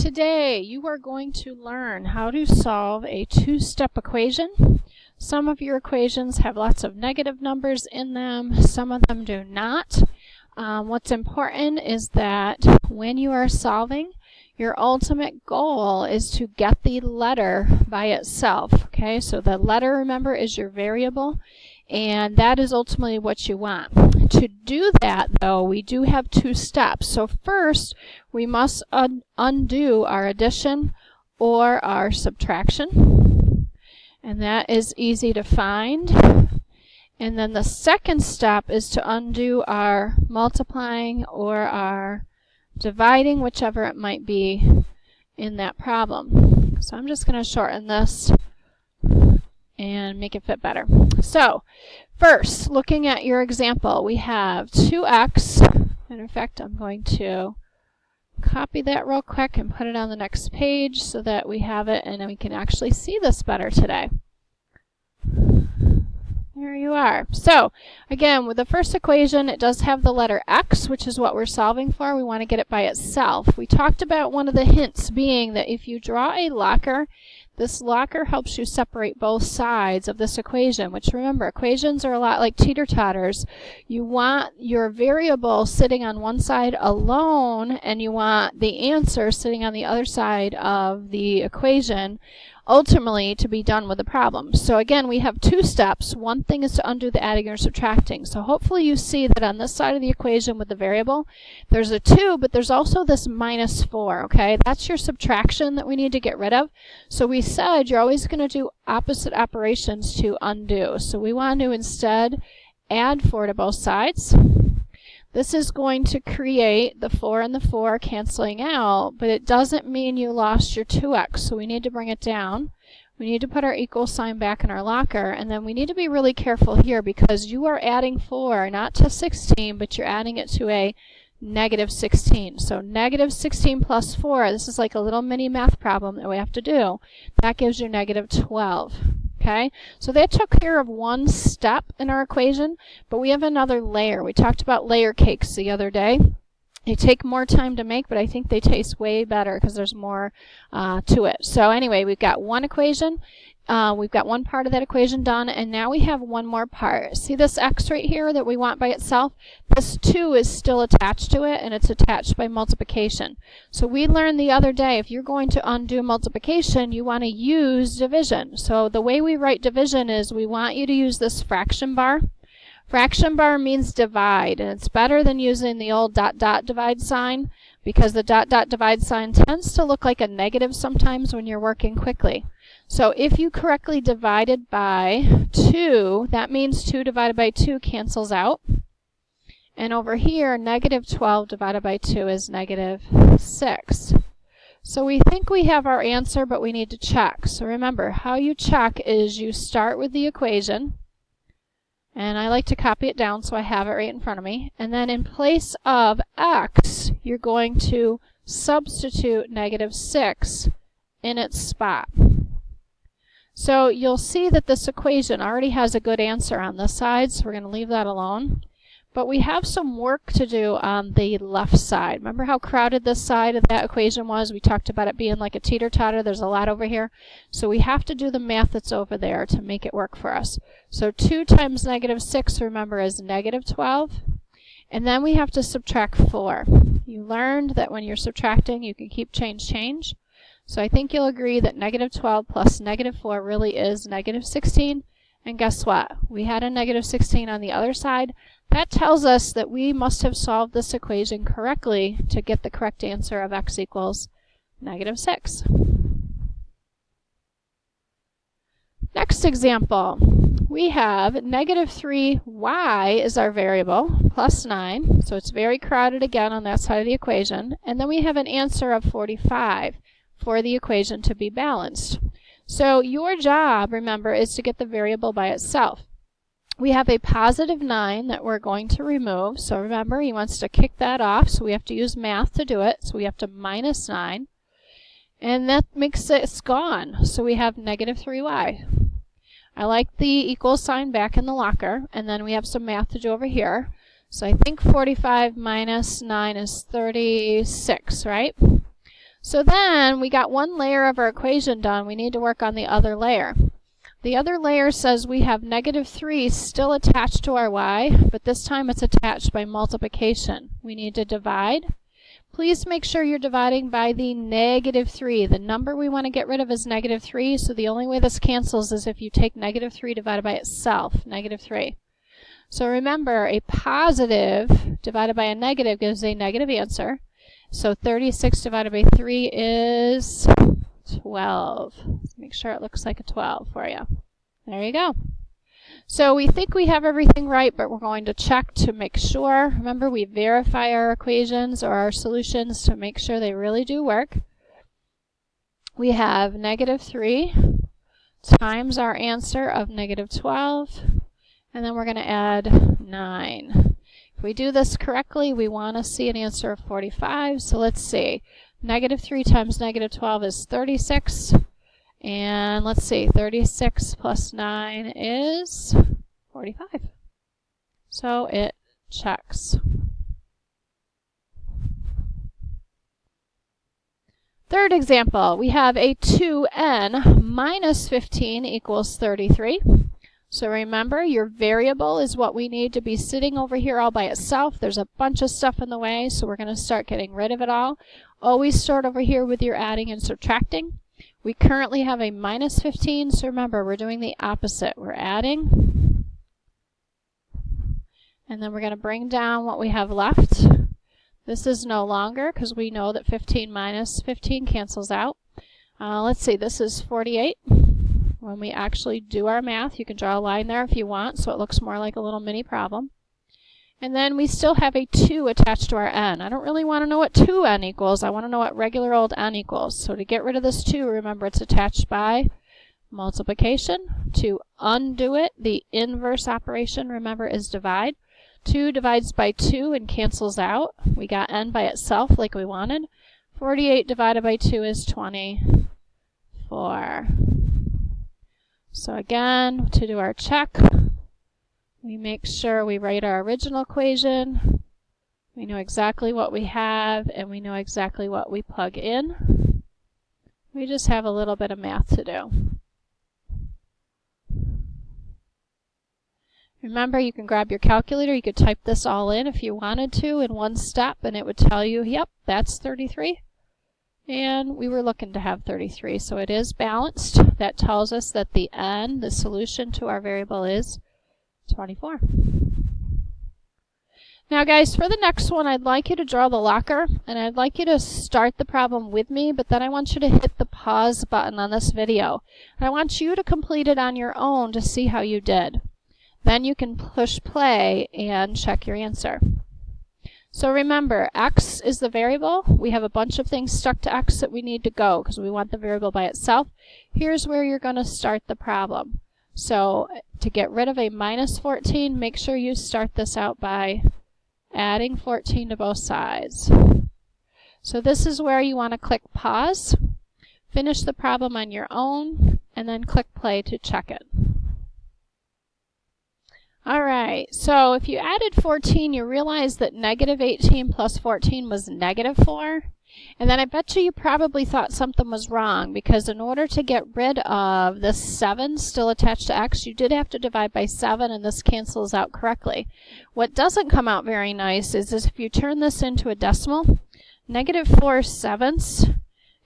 Today you are going to learn how to solve a two-step equation. Some of your equations have lots of negative numbers in them, some of them do not. What's important is that when you are solving, your ultimate goal is to get the letter by itself. Okay, so the letter, remember, is your variable, and that is ultimately what you want. To do that, though, we do have two steps. So first, we must undo our addition or our subtraction, and that is easy to find. And then the second step is to undo our multiplying or our dividing, whichever it might be in that problem. So I'm just going to shorten this and make it fit better. So first, looking at your example, we have 2x, and in fact I'm going to copy that real quick and put it on the next page so that we have it and then we can actually see this better today. There you are. So again, with the first equation, it does have the letter x, which is what we're solving for. We want to get it by itself. We talked about one of the hints being that if you draw a locker, this locker helps you separate both sides of this equation, which, remember, equations are a lot like teeter-totters. You want your variable sitting on one side alone, and you want the answer sitting on the other side of the equation, ultimately to be done with the problem. So again, we have two steps. One thing is to undo the adding or subtracting. So hopefully you see that on this side of the equation with the variable, there's a 2, but there's also this -4, okay? That's your subtraction that we need to get rid of. So we said you're always going to do opposite operations to undo. So we want to instead add 4 to both sides. This is going to create the 4 and the 4 canceling out, but it doesn't mean you lost your 2x, so we need to bring it down. We need to put our equal sign back in our locker, and then we need to be really careful here because you are adding 4 not to 16, but you're adding it to a -16. So -16 plus 4, this is like a little mini math problem that we have to do. That gives you -12. Okay, so that took care of one step in our equation, but we have another layer. We talked about layer cakes the other day. They take more time to make, but I think they taste way better because there's more to it. So anyway, we've got one equation. We've got one part of that equation done, and now we have one more part. See this x right here that we want by itself? This 2 is still attached to it, and it's attached by multiplication. So we learned the other day, if you're going to undo multiplication, you want to use division. So the way we write division is we want you to use this fraction bar. Fraction bar means divide, and it's better than using the old dot divide sign because the dot divide sign tends to look like a negative sometimes when you're working quickly. So if you correctly divided by 2, that means 2 divided by 2 cancels out. And over here, -12 divided by 2 is -6. So we think we have our answer, but we need to check. So remember, how you check is you start with the equation, and I like to copy it down so I have it right in front of me. And then in place of x, you're going to substitute -6 in its spot. So you'll see that this equation already has a good answer on this side, so we're going to leave that alone. But we have some work to do on the left side. Remember how crowded this side of that equation was? We talked about it being like a teeter-totter. There's a lot over here. So we have to do the math that's over there to make it work for us. So 2 times -6, remember, is -12. And then we have to subtract 4. You learned that when you're subtracting, you can keep change. So I think you'll agree that -12 plus -4 really is -16. And guess what? We had a -16 on the other side. That tells us that we must have solved this equation correctly to get the correct answer of x equals -6. Next example, we have -3y is our variable, plus 9. So it's very crowded again on that side of the equation. And then we have an answer of 45 for the equation to be balanced. So your job, remember, is to get the variable by itself. We have a +9 that we're going to remove. So remember, he wants to kick that off, so we have to use math to do it. So we have to -9. And that makes it's gone. So we have -3y. I like the equal sign back in the locker, and then we have some math to do over here. So I think 45 minus 9 is 36, right? So then we got one layer of our equation done. We need to work on the other layer. The other layer says we have -3 still attached to our y, but this time it's attached by multiplication. We need to divide. Please make sure you're dividing by the -3. The number we want to get rid of is -3, so the only way this cancels is if you take -3 divided by itself, -3. So remember, a positive divided by a negative gives a negative answer. So 36 divided by 3 is 12. Let's make sure it looks like a 12 for you. There you go. So we think we have everything right, but we're going to check to make sure. Remember, we verify our equations or our solutions to make sure they really do work. We have -3 times our answer of -12, and then we're going to add 9. If we do this correctly, we want to see an answer of 45. So let's see. -3 times -12 is 36. And let's see, 36 plus 9 is 45. So it checks. Third example, we have a 2n minus 15 equals 33. So remember, your variable is what we need to be sitting over here all by itself. There's a bunch of stuff in the way, so we're going to start getting rid of it all. Always start over here with your adding and subtracting. We currently have a minus 15, so remember, we're doing the opposite. We're adding, and then we're going to bring down what we have left. This is no longer, because we know that 15 minus 15 cancels out. Let's see, this is 48. When we actually do our math, you can draw a line there if you want, so it looks more like a little mini problem. And then we still have a 2 attached to our n. I don't really want to know what 2n equals. I want to know what regular old n equals. So to get rid of this 2, remember it's attached by multiplication. To undo it, the inverse operation, remember, is divide. 2 divides by 2 and cancels out. We got n by itself like we wanted. 48 divided by 2 is 24. So again, to do our check, we make sure we write our original equation. We know exactly what we have, and we know exactly what we plug in. We just have a little bit of math to do. Remember, you can grab your calculator. You could type this all in if you wanted to in one step, and it would tell you, yep, that's 33. And we were looking to have 33, so it is balanced. That tells us that the n, the solution to our variable, is 24. Now guys, for the next one, I'd like you to draw the locker, and I'd like you to start the problem with me, but then I want you to hit the pause button on this video. And I want you to complete it on your own to see how you did. Then you can push play and check your answer. So remember, x is the variable. We have a bunch of things stuck to x that we need to go because we want the variable by itself. Here's where you're going to start the problem. So to get rid of a minus 14, make sure you start this out by adding 14 to both sides. So this is where you want to click pause, finish the problem on your own, and then click play to check it. Alright, so if you added 14, you realize that negative 18 plus 14 was negative 4. And then I bet you probably thought something was wrong, because in order to get rid of this 7 still attached to x, you did have to divide by 7, and this cancels out correctly. What doesn't come out very nice is if you turn this into a decimal, negative 4/7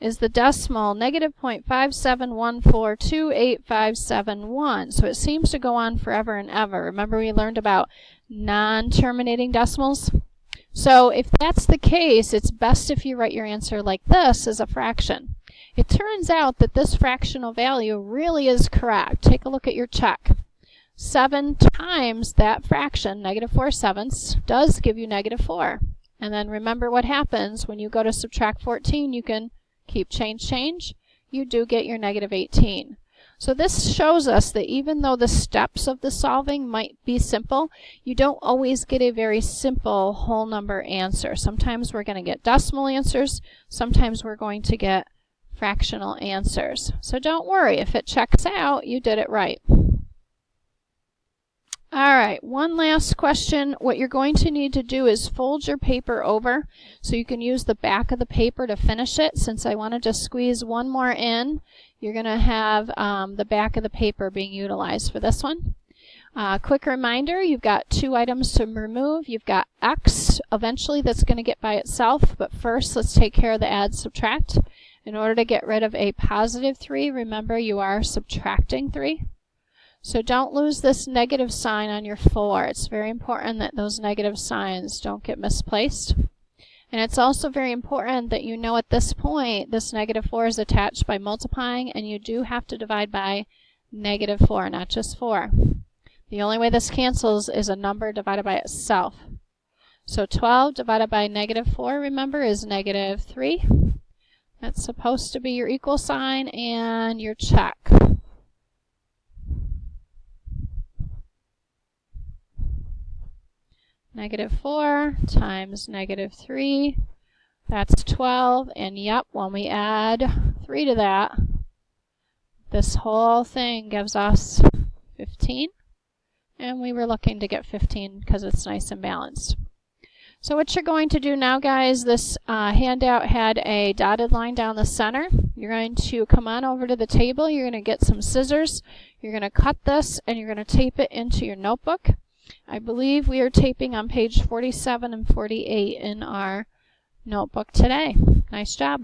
is the decimal negative 0.5714285771. So it seems to go on forever and ever. Remember we learned about non-terminating decimals? So if that's the case, it's best if you write your answer like this as a fraction. It turns out that this fractional value really is correct. Take a look at your check. 7 times that fraction, negative 4/7, does give you negative 4. And then remember what happens when you go to subtract 14, you can keep change. You do get your negative 18. So this shows us that even though the steps of the solving might be simple, you don't always get a very simple whole number answer. Sometimes we're going to get decimal answers. Sometimes we're going to get fractional answers. So don't worry. If it checks out, you did it right. All right, one last question. What you're going to need to do is fold your paper over so you can use the back of the paper to finish it. Since I wanted to squeeze one more in, you're going to have the back of the paper being utilized for this one. Quick reminder, you've got two items to remove. You've got X, eventually that's going to get by itself, but first let's take care of the add subtract. In order to get rid of a positive 3, remember you are subtracting 3. So don't lose this negative sign on your 4. It's very important that those negative signs don't get misplaced. And it's also very important that you know at this point this negative 4 is attached by multiplying, and you do have to divide by negative 4, not just 4. The only way this cancels is a number divided by itself. So 12 divided by negative 4, remember, is negative 3. That's supposed to be your equal sign and your check. Negative 4 times negative 3, that's 12, and yep, when we add 3 to that, this whole thing gives us 15, and we were looking to get 15 because it's nice and balanced. So what you're going to do now, guys, this handout had a dotted line down the center. You're going to come on over to the table, you're going to get some scissors, you're going to cut this, and you're going to tape it into your notebook. I believe we are taping on page 47 and 48 in our notebook today. Nice job.